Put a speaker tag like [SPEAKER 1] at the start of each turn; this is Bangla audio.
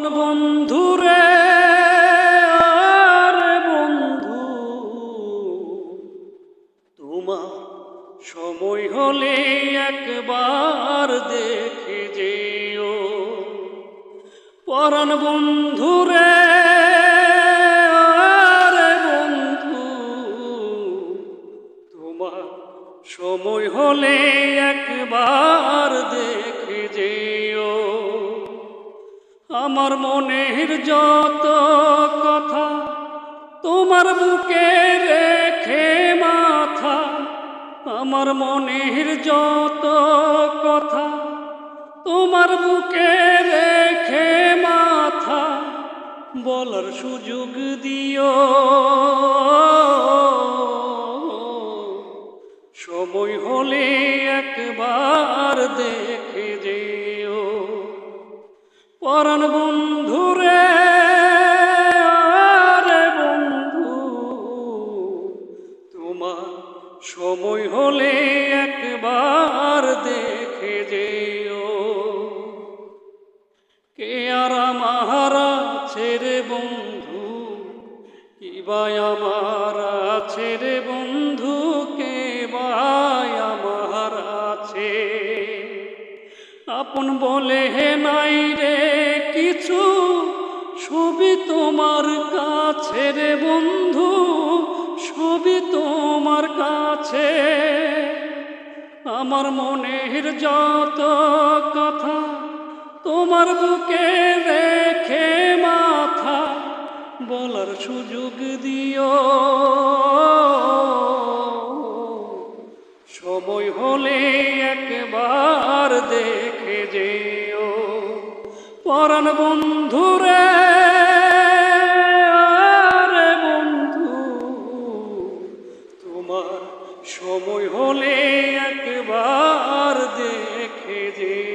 [SPEAKER 1] বন্ধুরে আরে বন্ধু, তোমার সময় হলে একবার দেখে যেও। পরাণ বন্ধুরে আরে বন্ধু, তোমার সময় হলে একবার দেখে যেও। আমার মনের যত কথা তোমার বুকে রেখে মাথা, আমার মনের যত কথা তোমার বুকে রেখে মাথা, বলার সুযোগ দিও। সময় হলে একবার দেখে যেও। পরাণ বন্ধুরে আরে বন্ধু, তোমার সময় হলে একবার দেখে যেও। কে আর আমার আছে রে বন্ধু, কি বাই আমার আছে রে বন্ধু, কে বাই আমার আছে। আপন বলে নাই রে কিছু, সবই তোমার কাছে রে বন্ধু, সবই তোমার কাছে। আমার মনের যত কথা তোমার বুকে রেখে মাথা, বলার সুযোগ দিও। সময় হলে একবার দেখে যেও। পরাণ বন্ধুরে আরে বন্ধু, তোমার সময় হলে একবার দেখে যেও।